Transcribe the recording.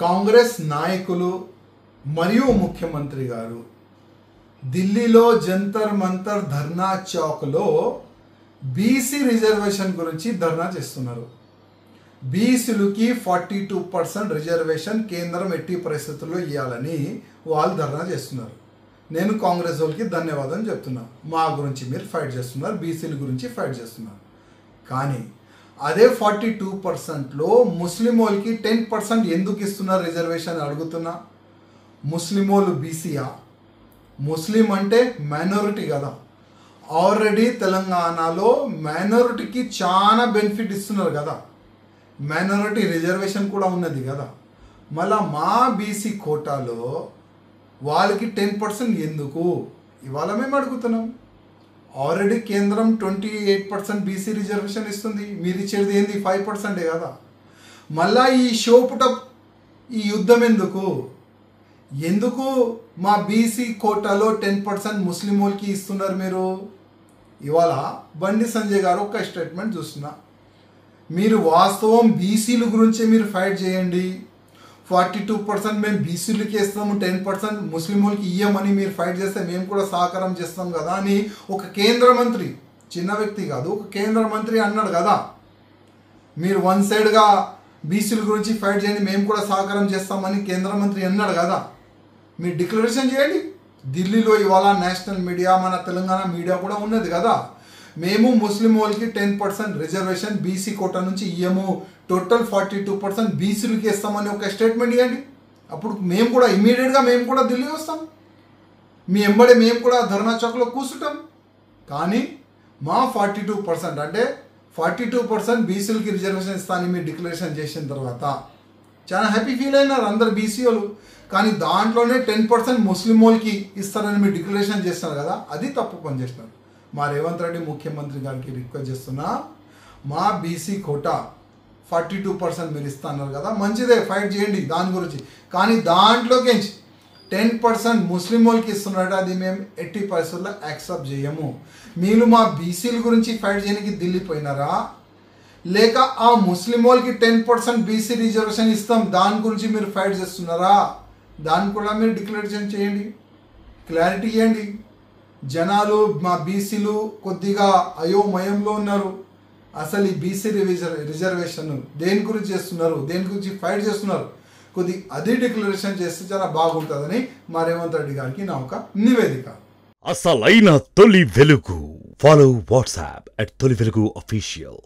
కాంగ్రెస్ నాయకులు మరియు ముఖ్యమంత్రి గారు ఢిల్లీలో జంతర్ మంతర్ ధర్నా చౌక్లో బీసీ రిజర్వేషన్ గురించి ధర్నా చేస్తున్నారు. బీసీలకి 42% రిజర్వేషన్ కేంద్రం ఎట్టి పరిస్థితుల్లో ఇవ్వాలని వాళ్ళు ధర్నా చేస్తున్నారు. నేను కాంగ్రెస్ వాళ్ళకి ధన్యవాదం చెప్తున్నా. మా గురించి మీరు ఫైట్ చేస్తున్నారు, బీసీల గురించి ఫైట్ చేస్తున్నారు. కానీ అదే 42%లో ముస్లిం వాళ్ళకి 10% ఎందుకు ఇస్తున్నారు రిజర్వేషన్ అడుగుతున్నా. ముస్లిం వాళ్ళు బీసీయా? ముస్లిం అంటే మైనారిటీ కదా. ఆల్రెడీ తెలంగాణలో మైనారిటీకి చాలా బెనిఫిట్ ఇస్తున్నారు కదా. మైనారిటీ రిజర్వేషన్ కూడా ఉన్నది కదా. మళ్ళా మా బీసీ కోటాలో వాళ్ళకి 10% ఎందుకు ఇవాళ మేము అడుగుతున్నాం. ఆల్రెడీ కేంద్రం 28% బీసీ రిజర్వేషన్ ఇస్తుంది. మీరు ఇచ్చేది ఏంది 5% కదా. మళ్ళా ఈ షోపుటప్ ఈ యుద్ధం ఎందుకు మా బీసీ కోటాలో 10% ముస్లిం వాళ్ళకి ఇస్తున్నారు మీరు? ఇవాళ బండి సంజయ్ గారు ఒక స్టేట్మెంట్ చూస్తున్నా. మీరు వాస్తవం బీసీల గురించే మీరు ఫైట్ చేయండి. 42% మేము బీసీలకి ఇస్తాము, 10% ముస్లిం వాళ్ళకి ఇయ్యమని మీరు ఫైట్ చేస్తే మేము కూడా సహకారం చేస్తాం కదా అని ఒక కేంద్ర మంత్రి, చిన్న వ్యక్తి కాదు, ఒక కేంద్ర మంత్రి అన్నాడు కదా. మీరు వన్ సైడ్గా బీసీల గురించి ఫైట్ చేయండి, మేము కూడా సహకారం చేస్తామని కేంద్ర మంత్రి అన్నాడు కదా. మీరు డిక్లరేషన్ చేయండి. ఢిల్లీలో ఇవాళ నేషనల్ మీడియా, మన తెలంగాణ మీడియా కూడా ఉన్నది కదా. మేము ముస్లిం వాళ్ళకి 10% రిజర్వేషన్ బీసీ కోటా నుంచి ఇయ్యము, టోటల్ 42% బీసీలకి ఇస్తామని ఒక స్టేట్మెంట్ ఇవ్వండి. అప్పుడు మేము కూడా ఇమీడియట్గా మేము కూడా ఢిల్లీ వస్తాం. మీ ఎంబడే మేము కూడా ధర్నా చౌక్లో కూర్చుంటాం. కానీ మా 42% అంటే 42% బీసీలకి రిజర్వేషన్ ఇస్తానని మీరు డిక్లరేషన్ చేసిన తర్వాత చాలా హ్యాపీ ఫీల్ అయినారు అందరు బీసీ వాళ్ళు. కానీ దాంట్లోనే 10% ముస్లిం వాళ్ళకి ఇస్తారని మీరు డిక్లరేషన్ చేస్తున్నారు కదా, అది తప్పు పని చేస్తున్నారు. మా రేవంత్ రెడ్డి ముఖ్యమంత్రి గారికి రిక్వెస్ట్ చేస్తున్నా, మా బీసీ కోటా 42% మీరు ఇస్తున్నారు కదా, మంచిదే, ఫైట్ చేయండి దాని గురించి. కానీ దాంట్లోకి 10% ముస్లిం వాళ్ళకి ఇస్తున్నట్టు అది మేము ఎట్టి పరిస్థితుల్లో యాక్సెప్ట్ చేయము. మీరు మా బీసీల గురించి ఫైట్ చేయడానికి ఢిల్లీ పోయినారా, లేక ఆ ముస్లిం వాళ్ళకి 10% బీసీ రిజర్వేషన్ ఇస్తాం దాని గురించి మీరు ఫైట్ చేస్తున్నారా? దాన్ని కూడా మీరు డిక్లరేషన్ చేయండి, క్లారిటీ ఇవ్వండి. జనాలు మా బీసీలు కొద్దిగా అయోమయంలో ఉన్నారు. అసలు ఈ బీసీ రిజర్వేషన్ దేని గురించి చేస్తున్నారు, దేని గురించి ఫైట్ చేస్తున్నారు, అది డిక్లరేషన్ చేస్తే చాలా బాగుంటుందని మా రేవంత్ రెడ్డి గారికి నా ఒక నివేదిక. అసలైన తొలి వెలుగు. ఫాలో వాట్సాప్ @తొలి వెలుగు అఫీషియల్.